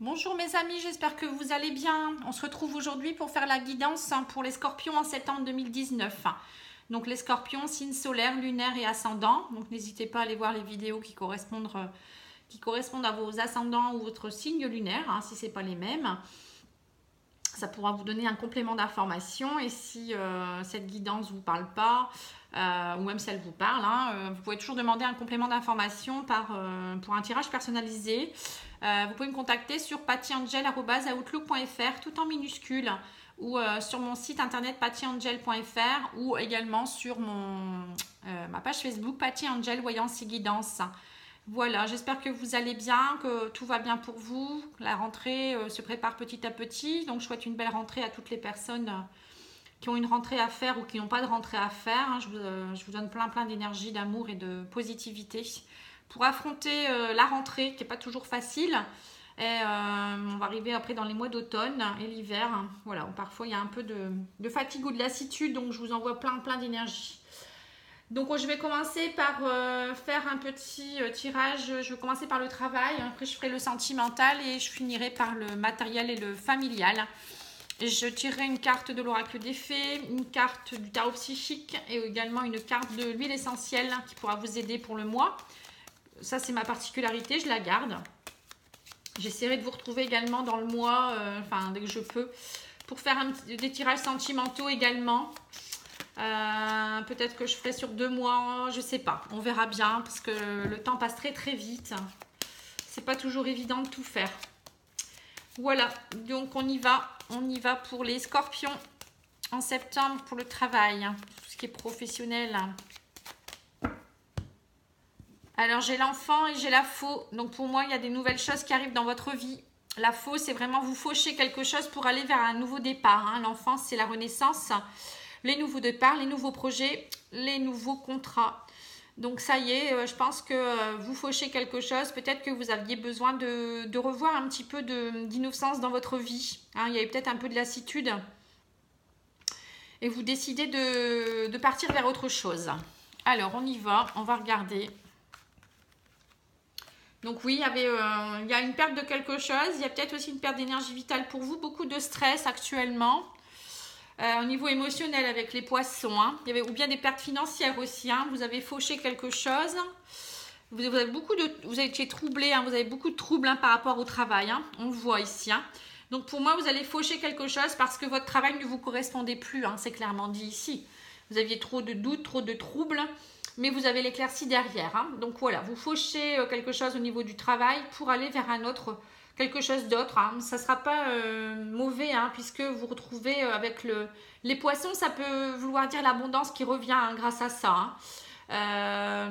Bonjour mes amis, j'espère que vous allez bien. On se retrouve aujourd'hui pour faire la guidance pour les scorpions en septembre 2019. Donc les scorpions, signe solaire, lunaire et ascendant. Donc n'hésitez pas à aller voir les vidéos qui correspondent à vos ascendants ou votre signe lunaire, hein, si ce n'est pas les mêmes. Ça pourra vous donner un complément d'information. Et si cette guidance ne vous parle pas, ou même si elle vous parle, hein, vous pouvez toujours demander un complément d'information pour un tirage personnalisé. Vous pouvez me contacter sur pattyangel@outlook.fr tout en minuscule ou sur mon site internet pattyangel.fr ou également sur ma page Facebook Patty Angel Voyance et Guidance. Voilà, j'espère que vous allez bien, que tout va bien pour vous. La rentrée se prépare petit à petit, donc je souhaite une belle rentrée à toutes les personnes qui ont une rentrée à faire ou qui n'ont pas de rentrée à faire. Hein. Je vous donne plein d'énergie, d'amour et de positivité pour affronter la rentrée qui n'est pas toujours facile. Et on va arriver après dans les mois d'automne et l'hiver. Voilà, où parfois il y a un peu de fatigue ou de lassitude, donc je vous envoie plein d'énergie. Donc je vais commencer par faire un petit tirage. Je vais commencer par le travail, après je ferai le sentimental et je finirai par le matériel et le familial. Je tirerai une carte de l'oracle des fées, une carte du tarot psychique et également une carte de l'huile essentielle qui pourra vous aider pour le mois. Ça c'est ma particularité, je la garde. J'essaierai de vous retrouver également dans le mois, dès que je peux, pour faire des tirages sentimentaux également. Peut-être que je ferai sur 2 mois, je sais pas, on verra bien parce que le temps passe très vite. C'est pas toujours évident de tout faire. Voilà, donc on y va pour les scorpions en septembre pour le travail, tout ce qui est professionnel. Alors j'ai l'enfant et j'ai la faux, donc pour moi il y a des nouvelles choses qui arrivent dans votre vie. La faux, c'est vraiment vous faucher quelque chose pour aller vers un nouveau départ, hein. L'enfant, c'est la renaissance. Les nouveaux départs, les nouveaux projets, les nouveaux contrats. Donc ça y est, je pense que vous fauchez quelque chose. Peut-être que vous aviez besoin de revoir un petit peu d'innocence dans votre vie. Hein, il y avait peut-être un peu de lassitude. Et vous décidez de partir vers autre chose. Alors, on y va. On va regarder. Donc oui, il y a une perte de quelque chose. Il y a peut-être aussi une perte d'énergie vitale pour vous. Beaucoup de stress actuellement. Au niveau émotionnel avec les poissons, hein. Il y avait ou bien des pertes financières aussi, hein. Vous avez fauché quelque chose, vous avez été troublé, hein. Vous avez beaucoup de troubles, hein, par rapport au travail, hein. On le voit ici, hein. Donc pour moi vous allez faucher quelque chose parce que votre travail ne vous correspondait plus, hein. C'est clairement dit ici, vous aviez trop de doutes, trop de troubles, mais vous avez l'éclaircie derrière, hein. Donc voilà, vous fauchez quelque chose au niveau du travail pour aller vers un autre, quelque chose d'autre, hein. Ça ne sera pas mauvais, hein, puisque vous retrouvez avec les poissons, ça peut vouloir dire l'abondance qui revient, hein, grâce à ça, hein.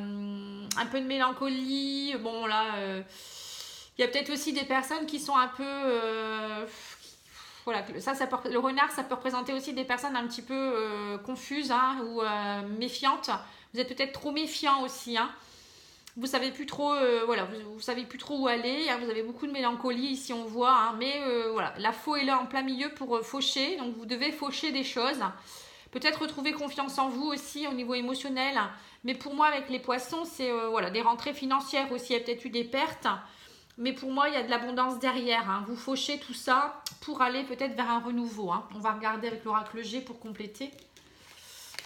Un peu de mélancolie, bon là, il y a peut-être aussi des personnes qui sont un peu... voilà, le renard, ça peut représenter aussi des personnes un petit peu confuses, hein, ou méfiantes. Vous êtes peut-être trop méfiant aussi, hein. Vous savez plus trop, vous savez plus trop où aller, hein, vous avez beaucoup de mélancolie ici on voit, hein, mais voilà, la faux est là en plein milieu pour faucher, donc vous devez faucher des choses, peut-être retrouver confiance en vous aussi au niveau émotionnel, mais pour moi avec les poissons c'est des rentrées financières aussi, il y a peut-être eu des pertes, mais pour moi il y a de l'abondance derrière, hein. Vous fauchez tout ça pour aller peut-être vers un renouveau, hein. On va regarder avec l'oracle G pour compléter.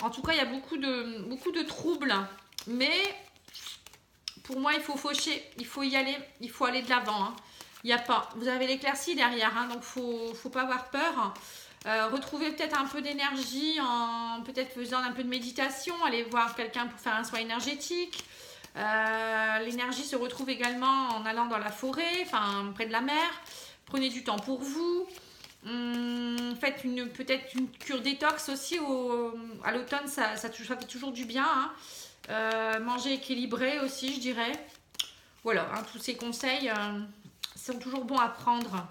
En tout cas il y a beaucoup de troubles, mais... Pour moi, il faut faucher, il faut y aller, il faut aller de l'avant, hein. Il y a pas, vous avez l'éclaircie derrière, hein, donc faut pas avoir peur. Retrouvez peut-être un peu d'énergie en peut-être faisant un peu de méditation, allez voir quelqu'un pour faire un soin énergétique. L'énergie se retrouve également en allant dans la forêt, près de la mer. Prenez du temps pour vous. Faites peut-être une cure détox aussi à l'automne, ça fait toujours du bien, hein. Manger équilibré aussi, je dirais. Voilà, hein, tous ces conseils sont toujours bons à prendre.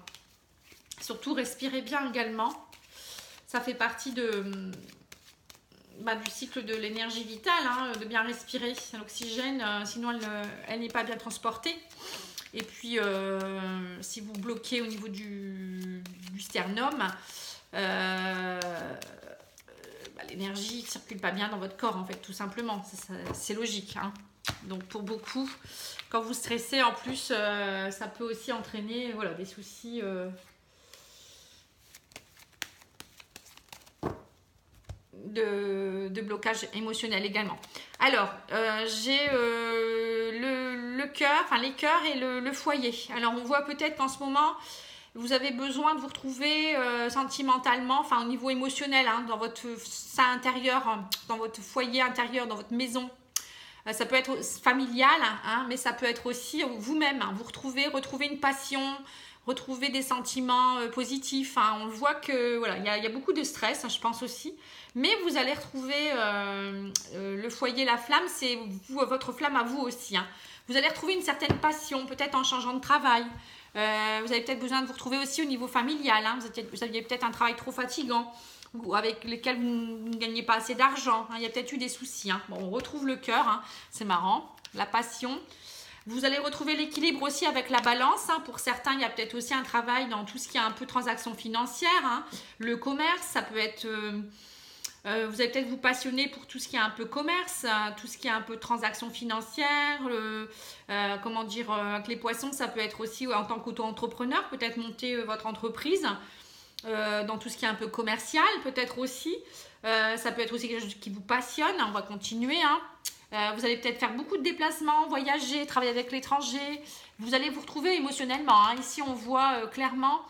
Surtout respirer bien également. Ça fait partie du cycle de l'énergie vitale, hein, de bien respirer l'oxygène, sinon elle n'est pas bien transportée. Et puis si vous bloquez au niveau du sternum, l'énergie ne circule pas bien dans votre corps, en fait, tout simplement. C'est logique, hein. Donc pour beaucoup, quand vous stressez, en plus, ça peut aussi entraîner voilà, des soucis de blocage émotionnel également. Alors, j'ai le cœur, enfin les cœurs et le foyer. Alors, on voit peut-être qu'en ce moment, vous avez besoin de vous retrouver sentimentalement, enfin au niveau émotionnel, hein, dans votre sein intérieur, dans votre foyer intérieur, dans votre maison. Ça peut être familial, hein, mais ça peut être aussi vous-même. Hein, vous retrouver une passion, retrouver des sentiments positifs. Hein. On voit que voilà, il y a beaucoup de stress, hein, je pense aussi. Mais vous allez retrouver le foyer, la flamme, c'est votre flamme à vous aussi. Hein. Vous allez retrouver une certaine passion, peut-être en changeant de travail. Vous avez peut-être besoin de vous retrouver aussi au niveau familial. Hein. Vous aviez peut-être un travail trop fatigant ou avec lequel vous ne gagnez pas assez d'argent. Hein. Il y a peut-être eu des soucis. Hein. Bon, on retrouve le cœur, hein. C'est marrant. La passion. Vous allez retrouver l'équilibre aussi avec la balance. Hein. Pour certains, il y a peut-être aussi un travail dans tout ce qui est un peu transaction financière. Hein. Le commerce, ça peut être... vous allez peut-être vous passionner pour tout ce qui est un peu commerce, tout ce qui est un peu transaction financière, comment dire, avec les poissons, ça peut être aussi en tant qu'auto-entrepreneur, peut-être monter votre entreprise dans tout ce qui est un peu commercial, peut-être aussi. Ça peut être aussi quelque chose qui vous passionne, on va continuer. Hein. Vous allez peut-être faire beaucoup de déplacements, voyager, travailler avec l'étranger. Vous allez vous retrouver émotionnellement. Hein. Ici, on voit clairement...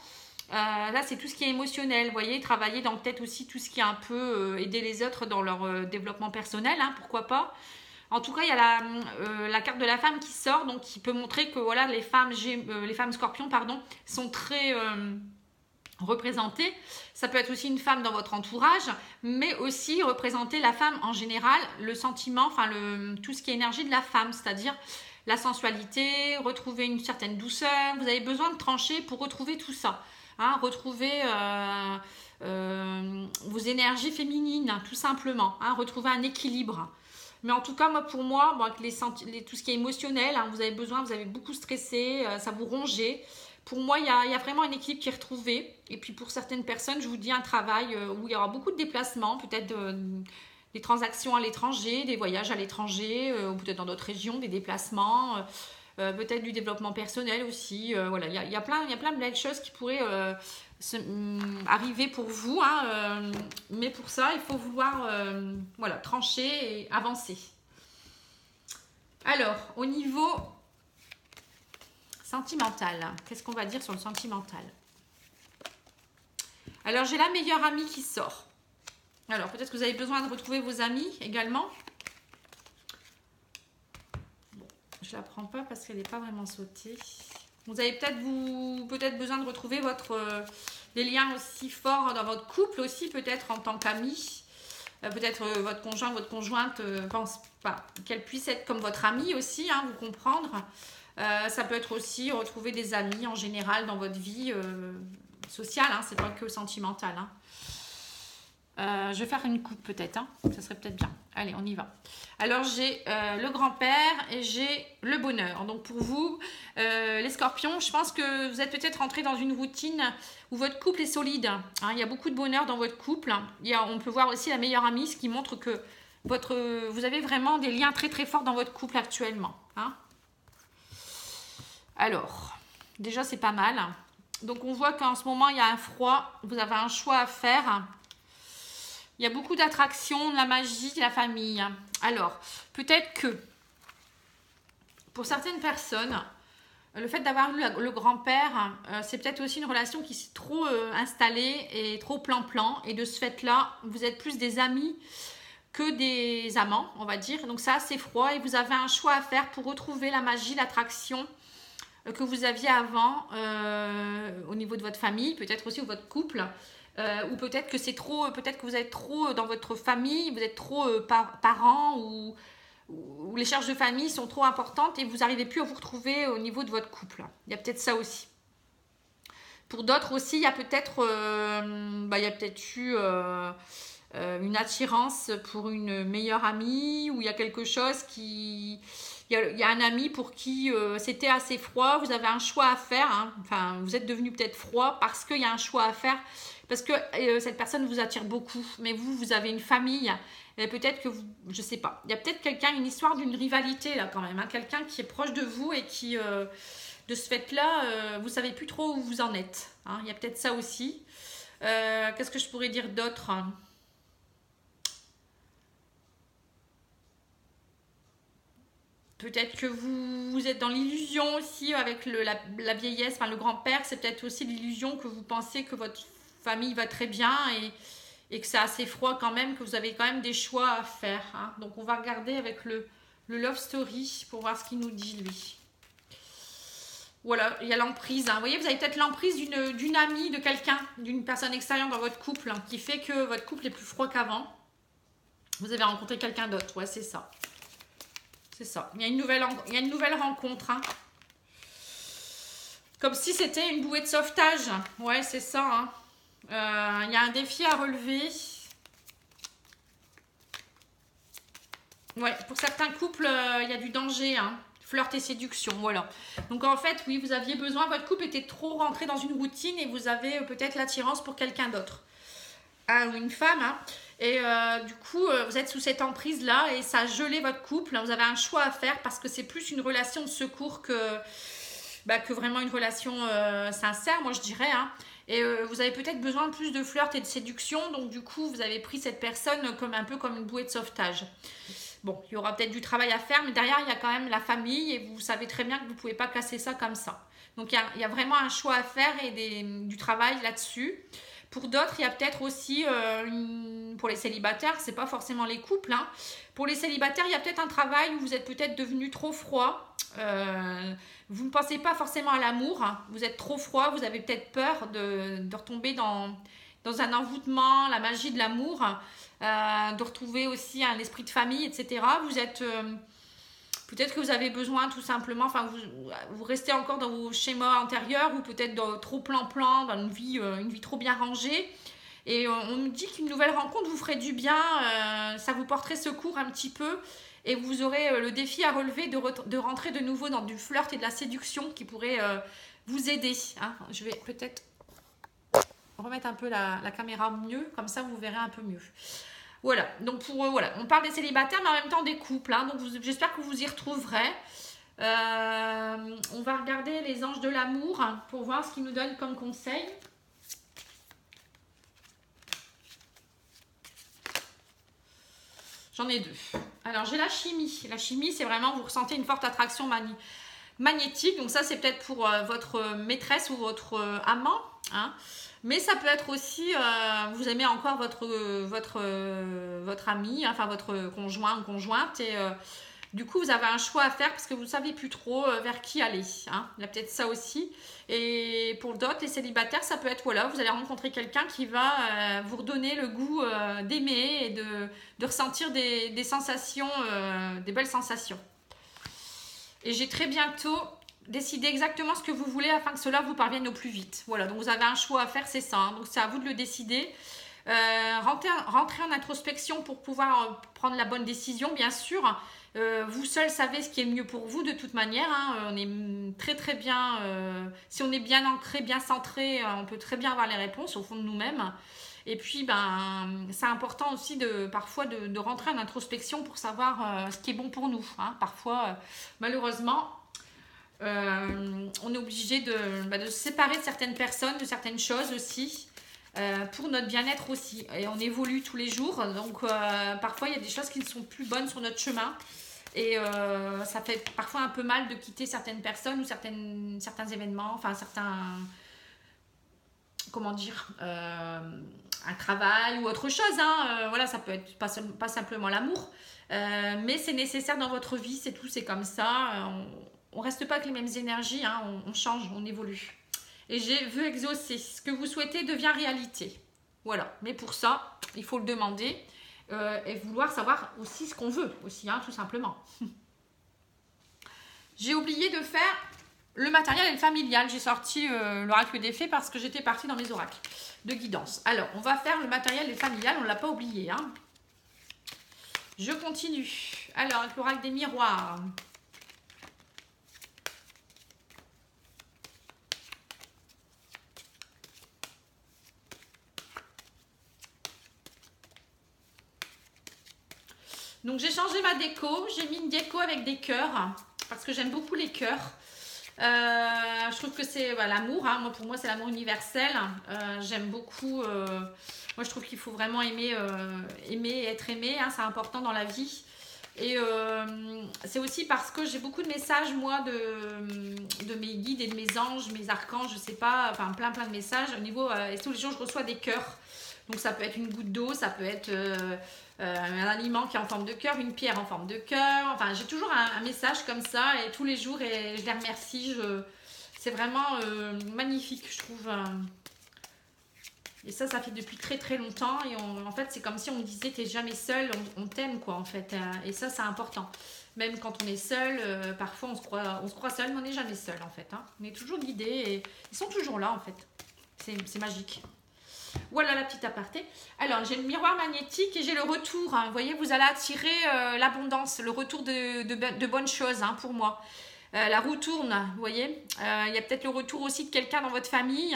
là, c'est tout ce qui est émotionnel. Vous voyez, travailler dans peut-être aussi tout ce qui est un peu aider les autres dans leur développement personnel. Hein, pourquoi pas. En tout cas, il y a la carte de la femme qui sort, donc qui peut montrer que voilà, les femmes scorpions sont très représentées. Ça peut être aussi une femme dans votre entourage, mais aussi représenter la femme en général, le sentiment, enfin tout ce qui est énergie de la femme, c'est-à-dire la sensualité, retrouver une certaine douceur. Vous avez besoin de trancher pour retrouver tout ça. Hein, retrouver vos énergies féminines, tout simplement. Hein, retrouver un équilibre. Mais en tout cas, pour moi, tout ce qui est émotionnel, hein, vous avez beaucoup stressé, ça vous rongeait. Pour moi, il y a vraiment un équilibre qui est retrouvé. Et puis pour certaines personnes, je vous dis un travail où il y aura beaucoup de déplacements, peut-être des transactions à l'étranger, des voyages à l'étranger, ou peut-être dans d'autres régions, des déplacements. Peut-être du développement personnel aussi. Voilà, il y a plein de belles choses qui pourraient arriver pour vous. Hein, mais pour ça, il faut vouloir voilà, trancher et avancer. Alors, au niveau sentimental, qu'est-ce qu'on va dire sur le sentimental? Alors, j'ai la meilleure amie qui sort. Alors, peut-être que vous avez besoin de retrouver vos amis également. Je la prends pas parce qu'elle n'est pas vraiment sautée. Vous avez peut-être besoin de retrouver des liens aussi forts dans votre couple aussi, peut-être en tant qu'ami. Peut-être votre conjoint, votre conjointe pense pas qu'elle puisse être comme votre amie aussi, hein, vous comprendre. Ça peut être aussi retrouver des amis en général dans votre vie sociale, hein, c'est pas que sentimental. Hein. Je vais faire une coupe peut-être, hein. Ça serait peut-être bien. Allez, on y va. Alors, j'ai le grand-père et j'ai le bonheur. Donc, pour vous, les scorpions, je pense que vous êtes peut-être rentrés dans une routine où votre couple est solide. Hein. Il y a beaucoup de bonheur dans votre couple. On peut voir aussi la meilleure amie, ce qui montre que vous avez vraiment des liens très très forts dans votre couple actuellement. Hein. Alors, déjà, c'est pas mal. Donc, on voit qu'en ce moment, il y a un froid. Vous avez un choix à faire. Il y a beaucoup d'attractions, de la magie, de la famille. Alors, peut-être que pour certaines personnes, le fait d'avoir eu le grand-père, c'est peut-être aussi une relation qui s'est trop installée et trop plan-plan. Et de ce fait-là, vous êtes plus des amis que des amants, on va dire. Donc ça, c'est froid et vous avez un choix à faire pour retrouver la magie, l'attraction que vous aviez avant au niveau de votre famille, peut-être aussi de votre couple. Ou peut-être que c'est trop, peut-être que vous êtes trop dans votre famille, vous êtes trop parents ou les charges de famille sont trop importantes et vous n'arrivez plus à vous retrouver au niveau de votre couple. Il y a peut-être ça aussi. Pour d'autres aussi, il y a peut-être eu une attirance pour une meilleure amie ou il y a quelque chose qui... Il y a un ami pour qui c'était assez froid, vous avez un choix à faire. Hein. Enfin, vous êtes devenu peut-être froid parce qu'il y a un choix à faire. Parce que cette personne vous attire beaucoup, mais vous avez une famille Et peut-être que vous, je sais pas, il y a peut-être quelqu'un, une histoire d'une rivalité là quand même, hein, quelqu'un qui est proche de vous et qui, de ce fait-là, vous savez plus trop où vous en êtes. Hein. Il y a peut-être ça aussi. Qu'est-ce que je pourrais dire d'autre? Peut-être que vous êtes dans l'illusion aussi avec la vieillesse, enfin le grand-père, c'est peut-être aussi l'illusion que vous pensez que votre famille va très bien et que c'est assez froid quand même, que vous avez quand même des choix à faire. Hein. Donc on va regarder avec le Love Story pour voir ce qu'il nous dit lui. Voilà, il y a l'emprise. Hein. Vous voyez, vous avez peut-être l'emprise d'une amie, de quelqu'un, d'une personne extérieure dans votre couple, hein, qui fait que votre couple est plus froid qu'avant. Vous avez rencontré quelqu'un d'autre, ouais, c'est ça. C'est ça. Il y a une nouvelle rencontre. Hein. Comme si c'était une bouée de sauvetage. Ouais, c'est ça. Hein. Il y a un défi à relever. Ouais, pour certains couples, il y a du danger. Hein. Flirt et séduction, voilà. Donc en fait, oui, vous aviez besoin, votre couple était trop rentré dans une routine et vous avez peut-être l'attirance pour quelqu'un d'autre. Ah, ou une femme. Hein. Et du coup, vous êtes sous cette emprise-là et ça a gelé votre couple. Vous avez un choix à faire parce que c'est plus une relation de secours que vraiment une relation sincère, moi je dirais. Hein. Et vous avez peut-être besoin de plus de flirt et de séduction. Donc du coup, vous avez pris cette personne comme un peu comme une bouée de sauvetage. Bon, il y aura peut-être du travail à faire, mais derrière, il y a quand même la famille et vous savez très bien que vous ne pouvez pas casser ça comme ça. Donc il y a vraiment un choix à faire et du travail là-dessus. Pour d'autres, il y a peut-être aussi, pour les célibataires, c'est pas forcément les couples. Hein. Pour les célibataires, il y a peut-être un travail où vous êtes peut-être devenu trop froid. Vous ne pensez pas forcément à l'amour. Hein. Vous êtes trop froid, vous avez peut-être peur de retomber dans un envoûtement, la magie de l'amour, de retrouver aussi un esprit de famille, etc. Vous êtes... peut-être que vous avez besoin tout simplement, enfin vous restez encore dans vos schémas antérieurs ou peut-être trop plan-plan, dans une vie trop bien rangée. Et on me dit qu'une nouvelle rencontre vous ferait du bien, ça vous porterait secours un petit peu et vous aurez le défi à relever de rentrer de nouveau dans du flirt et de la séduction qui pourrait vous aider. Hein. Je vais peut-être remettre un peu la caméra mieux, comme ça vous verrez un peu mieux. Voilà, donc voilà, on parle des célibataires mais en même temps des couples, hein, donc j'espère que vous y retrouverez. On va regarder les anges de l'amour pour voir ce qu'ils nous donnent comme conseil. J'en ai deux. Alors j'ai la chimie. La chimie, c'est vraiment vous ressentez une forte attraction magnétique, donc ça c'est peut-être pour votre maîtresse ou votre amant, hein. Mais ça peut être aussi, vous aimez encore votre ami, enfin votre conjoint ou conjointe, et du coup vous avez un choix à faire parce que vous ne savez plus trop vers qui aller. Hein. Il y a peut-être ça aussi. Et pour d'autres, les célibataires, ça peut être, voilà, vous allez rencontrer quelqu'un qui va vous redonner le goût d'aimer et de ressentir des sensations, des belles sensations. Et j'ai très bientôt... décidez exactement ce que vous voulez afin que cela vous parvienne au plus vite. Voilà, donc vous avez un choix à faire, c'est ça. Hein. Donc c'est à vous de le décider. Rentrez en introspection pour pouvoir prendre la bonne décision, bien sûr. Vous seul savez ce qui est le mieux pour vous de toute manière. Hein. On est très très bien, si on est bien ancré, bien centré, on peut très bien avoir les réponses au fond de nous-mêmes. Et puis, c'est important aussi parfois de rentrer en introspection pour savoir ce qui est bon pour nous. Hein. Parfois, malheureusement, on est obligé de se séparer de certaines personnes, de certaines choses aussi, pour notre bien-être aussi. Et on évolue tous les jours, donc parfois il y a des choses qui ne sont plus bonnes sur notre chemin. Et ça fait parfois un peu mal de quitter certaines personnes ou certains événements, enfin certains... comment dire, un travail ou autre chose. Hein. Voilà, ça peut être pas simplement l'amour, mais c'est nécessaire dans votre vie, c'est tout, c'est comme ça. On reste pas avec les mêmes énergies, hein, on change, on évolue. Et j'ai vu exaucer. Ce que vous souhaitez devient réalité. Voilà, mais pour ça, il faut le demander et vouloir savoir aussi ce qu'on veut, aussi, hein, tout simplement. J'ai oublié de faire le matériel et le familial. J'ai sorti l'oracle des fées parce que j'étais partie dans mes oracles de guidance. Alors, on va faire le matériel et le familial, on ne l'a pas oublié. Hein. Je continue. Alors, avec l'oracle des miroirs. Donc j'ai changé ma déco, j'ai mis une déco avec des cœurs parce que j'aime beaucoup les cœurs. Je trouve que c'est l'amour, hein. Pour moi c'est l'amour universel. J'aime beaucoup, moi je trouve qu'il faut vraiment aimer et être aimé, hein, c'est important dans la vie. Et c'est aussi parce que j'ai beaucoup de messages moi de mes guides et de mes anges, mes archanges, je sais pas, enfin plein de messages au niveau, et tous les jours je reçois des cœurs. Donc ça peut être une goutte d'eau, ça peut être un aliment qui est en forme de cœur, une pierre en forme de cœur. Enfin, j'ai toujours un message comme ça et tous les jours et je les remercie. C'est vraiment magnifique, je trouve. Et ça fait depuis très longtemps. Et en fait, c'est comme si on me disait, t'es jamais seul, on t'aime quoi en fait. Et ça, c'est important. Même quand on est seul, parfois on se croit seul, mais on n'est jamais seul en fait. Hein. On est toujours guidé et ils sont toujours là en fait. C'est magique. Voilà la petite aparté. Alors, j'ai le miroir magnétique et j'ai le retour. Hein. Vous voyez, vous allez attirer l'abondance, le retour de bonnes choses hein, pour moi. La roue tourne, vous voyez. Il y a peut-être le retour aussi de quelqu'un dans votre famille.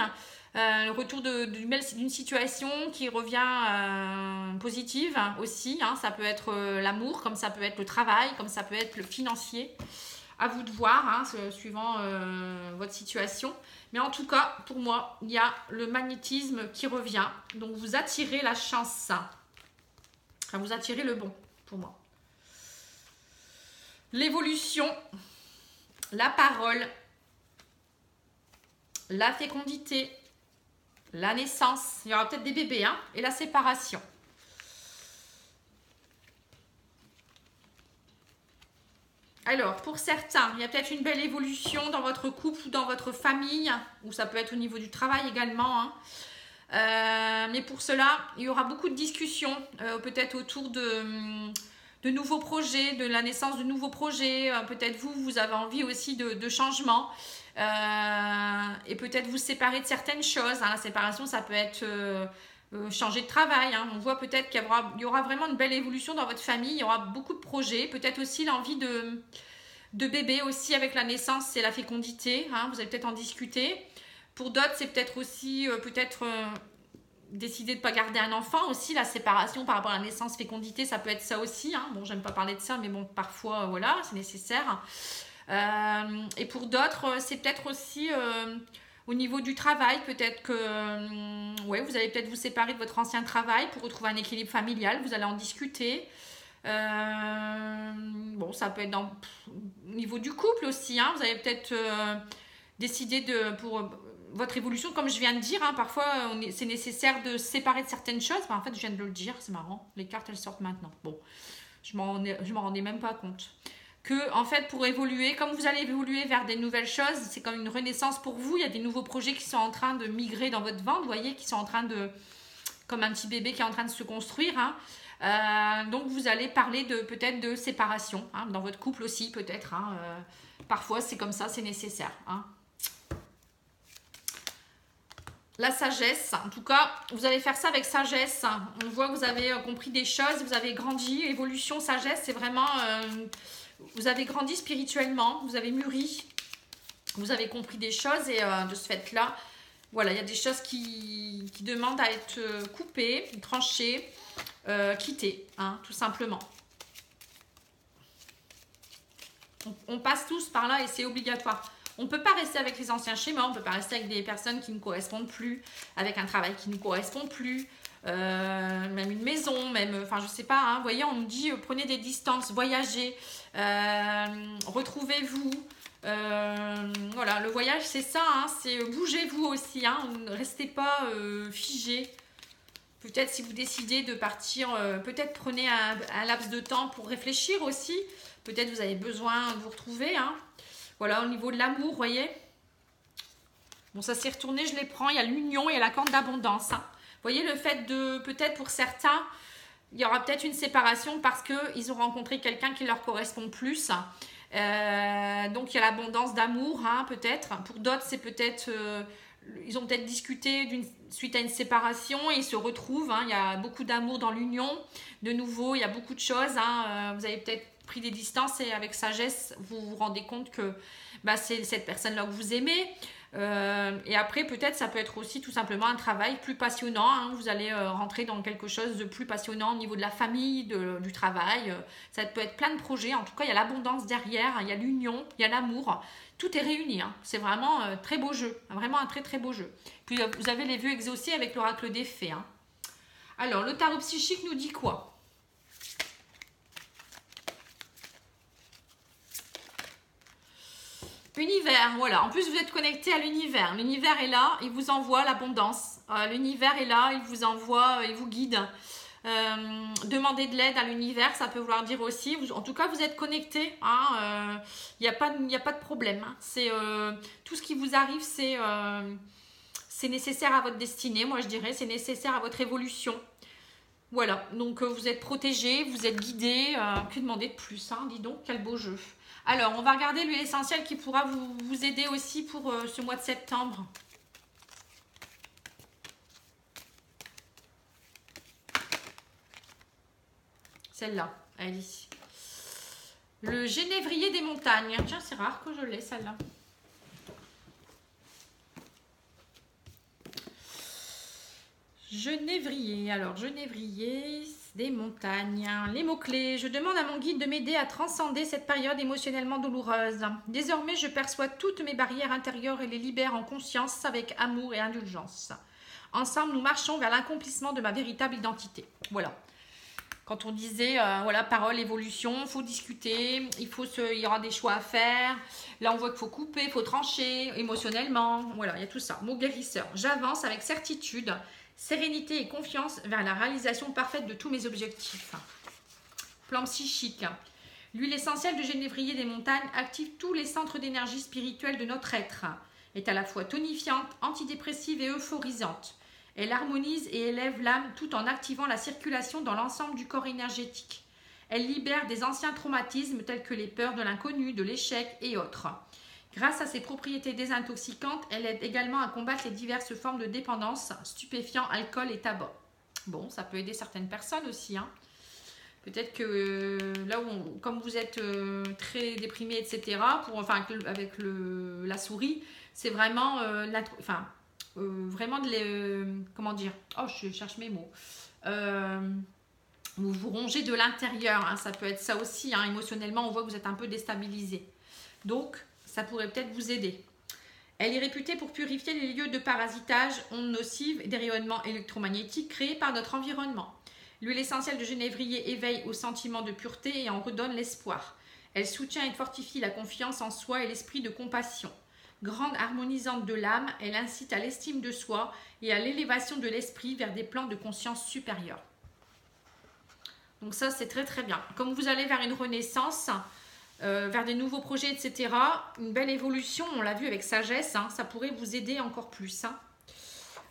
Le retour d'une situation qui revient positive aussi. Hein. Ça peut être l'amour, comme ça peut être le travail, comme ça peut être le financier. À vous de voir, hein, suivant votre situation. Mais en tout cas, pour moi, il y a le magnétisme qui revient. Donc, vous attirez la chance. Enfin, vous attirez le bon, pour moi. L'évolution, la parole, la fécondité, la naissance. Il y aura peut-être des bébés, hein, et la séparation. Alors, pour certains, il y a peut-être une belle évolution dans votre couple ou dans votre famille, ou ça peut être au niveau du travail également. Hein. Mais pour cela, il y aura beaucoup de discussions, peut-être autour de nouveaux projets, de la naissance de nouveaux projets. Peut-être vous avez envie aussi de changements. Et peut-être vous séparer de certaines choses. Hein. La séparation, ça peut être... changer de travail, hein. On voit peut-être qu'il y aura vraiment une belle évolution dans votre famille, il y aura beaucoup de projets, peut-être aussi l'envie de bébé aussi avec la naissance, c'est la fécondité, hein. Vous allez peut-être en discuter. Pour d'autres, c'est peut-être aussi décider de ne pas garder un enfant aussi, la séparation par rapport à la naissance, fécondité, ça peut être ça aussi, hein. Bon, j'aime pas parler de ça, mais bon, parfois, voilà, c'est nécessaire. Et pour d'autres, c'est peut-être aussi... au niveau du travail, peut-être que vous allez peut-être vous séparer de votre ancien travail pour retrouver un équilibre familial. Vous allez en discuter. Bon, ça peut être au niveau du couple aussi. Hein, vous allez peut-être décider pour votre évolution, comme je viens de dire. Hein, parfois, c'est nécessaire de se séparer de certaines choses. En fait, je viens de le dire, c'est marrant. Les cartes, elles sortent maintenant. Bon, je m'en rendais même pas compte. Que, en fait, pour évoluer, comme vous allez évoluer vers des nouvelles choses, c'est comme une renaissance pour vous. Il y a des nouveaux projets qui sont en train de migrer dans votre ventre, vous voyez, qui sont en train de... Comme un petit bébé qui est en train de se construire. Hein. Donc, vous allez parler peut-être de séparation, hein, dans votre couple aussi, peut-être. Hein. Parfois, c'est comme ça, c'est nécessaire. Hein. La sagesse, en tout cas, vous allez faire ça avec sagesse. On voit que vous avez compris des choses, vous avez grandi. Évolution, sagesse, c'est vraiment... vous avez grandi spirituellement, vous avez mûri, vous avez compris des choses et de ce fait-là, voilà, il y a des choses qui demandent à être coupées, tranchées, quittées, hein, tout simplement. On passe tous par là et c'est obligatoire. On ne peut pas rester avec les anciens schémas, on ne peut pas rester avec des personnes qui ne correspondent plus, avec un travail qui ne correspond plus. Même une maison, même, enfin je sais pas, hein, vous voyez, on nous dit prenez des distances, voyagez, retrouvez-vous, voilà, le voyage c'est ça, hein, c'est bougez-vous aussi, hein, ne restez pas figé. Peut-être si vous décidez de partir, peut-être prenez un laps de temps pour réfléchir aussi, peut-être vous avez besoin de vous retrouver, hein. Voilà, au niveau de l'amour, vous voyez, bon ça s'est retourné, je les prends, il y a l'union et la corde d'abondance, hein. Vous voyez, le fait de, peut-être pour certains, il y aura peut-être une séparation parce qu'ils ont rencontré quelqu'un qui leur correspond plus. Donc, il y a l'abondance d'amour, hein, peut-être. Pour d'autres, c'est peut-être... ils ont peut-être discuté suite à une séparation et ils se retrouvent. Hein, il y a beaucoup d'amour dans l'union. De nouveau, il y a beaucoup de choses. Hein, vous avez peut-être pris des distances et avec sagesse, vous vous rendez compte que c'est cette personne-là que vous aimez. Et après, peut-être, ça peut être aussi tout simplement un travail plus passionnant. Hein. Vous allez rentrer dans quelque chose de plus passionnant au niveau de la famille, du travail. Ça peut être plein de projets. En tout cas, il y a l'abondance derrière, il y a l'union, il y a l'amour. Tout est réuni. Hein. C'est vraiment un très beau jeu. Vraiment un très très beau jeu. Puis, vous avez les vœux exaucés avec l'oracle des fées. Hein. Alors, le tarot psychique nous dit quoi? Univers, voilà. En plus, vous êtes connecté à l'univers. L'univers est là, il vous envoie l'abondance. L'univers est là, il vous envoie, il vous guide. Demander de l'aide à l'univers, ça peut vouloir dire aussi. En tout cas, vous êtes connecté. Il n'y a pas de problème. Hein. C'est tout ce qui vous arrive, c'est nécessaire à votre destinée, moi je dirais. C'est nécessaire à votre évolution. Voilà. Donc, vous êtes protégé, vous êtes guidé. Que demander de plus, hein? Dis donc, quel beau jeu. Alors, on va regarder l'huile essentielle qui pourra vous aider aussi pour ce mois de septembre. Celle-là, elle est ici. Le genévrier des montagnes. Tiens, c'est rare que je l'ai, celle-là. Genévrier. Alors, genévrier des montagnes. Les mots-clés. Je demande à mon guide de m'aider à transcender cette période émotionnellement douloureuse. Désormais, je perçois toutes mes barrières intérieures et les libère en conscience avec amour et indulgence. Ensemble, nous marchons vers l'accomplissement de ma véritable identité. Voilà. Quand on disait, voilà, parole, évolution, il faut discuter, il y aura des choix à faire. Là, on voit qu'il faut couper, il faut trancher émotionnellement. Voilà, il y a tout ça. Mot guérisseur. J'avance avec certitude, sérénité et confiance vers la réalisation parfaite de tous mes objectifs. Plan psychique. L'huile essentielle de genévrier des montagnes active tous les centres d'énergie spirituelle de notre être. Est à la fois tonifiante, antidépressive et euphorisante. Elle harmonise et élève l'âme tout en activant la circulation dans l'ensemble du corps énergétique. Elle libère des anciens traumatismes tels que les peurs de l'inconnu, de l'échec et autres. Grâce à ses propriétés désintoxicantes, elle aide également à combattre les diverses formes de dépendance, stupéfiants, alcool et tabac. Bon, ça peut aider certaines personnes aussi. Hein. Peut-être que là où comme vous êtes très déprimé, etc., avec la souris, c'est vraiment vraiment comment dire, oh je cherche mes mots, vous vous rongez de l'intérieur, hein, ça peut être ça aussi, hein, émotionnellement on voit que vous êtes un peu déstabilisé, donc ça pourrait peut-être vous aider. Elle est réputée pour purifier les lieux de parasitage, ondes nocives et des rayonnements électromagnétiques créés par notre environnement. L'huile essentielle de genévrier éveille au sentiment de pureté et en redonne l'espoir. Elle soutient et fortifie la confiance en soi et l'esprit de compassion. Grande harmonisante de l'âme, elle incite à l'estime de soi et à l'élévation de l'esprit vers des plans de conscience supérieurs. Donc ça, c'est très très bien. Comme vous allez vers une renaissance, vers des nouveaux projets, etc., une belle évolution, on l'a vu avec sagesse, hein, ça pourrait vous aider encore plus. Hein.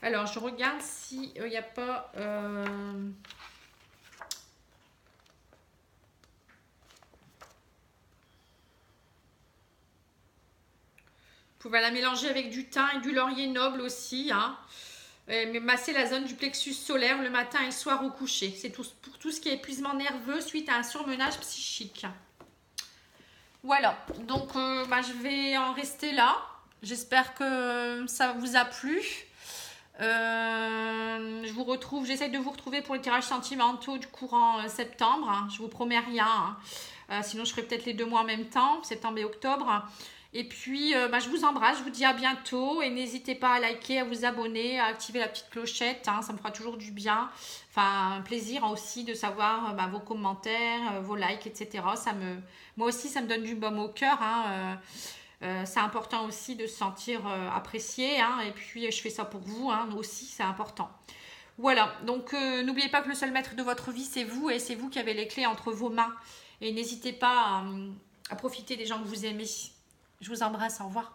Alors, je regarde s'il n'y a pas... Vous pouvez la mélanger avec du thym et du laurier noble aussi. Hein. Masser la zone du plexus solaire le matin et le soir au coucher. C'est pour tout ce qui est épuisement nerveux suite à un surmenage psychique. Voilà, donc je vais en rester là. J'espère que ça vous a plu. Je vous retrouve, j'essaie de vous retrouver pour les tirages sentimentaux du courant septembre. Hein. Je vous promets rien. Hein. Sinon, je ferai peut-être les 2 mois en même temps, septembre et octobre. Et puis, je vous embrasse, je vous dis à bientôt. Et n'hésitez pas à liker, à vous abonner, à activer la petite clochette. Hein, ça me fera toujours du bien. Enfin, un plaisir aussi de savoir vos commentaires, vos likes, etc. Moi aussi, ça me donne du baume au cœur. Hein, c'est important aussi de se sentir apprécié. Hein, et puis, je fais ça pour vous. Hein, aussi, c'est important. Voilà, donc n'oubliez pas que le seul maître de votre vie, c'est vous. Et c'est vous qui avez les clés entre vos mains. Et n'hésitez pas à profiter des gens que vous aimez. Je vous embrasse, au revoir.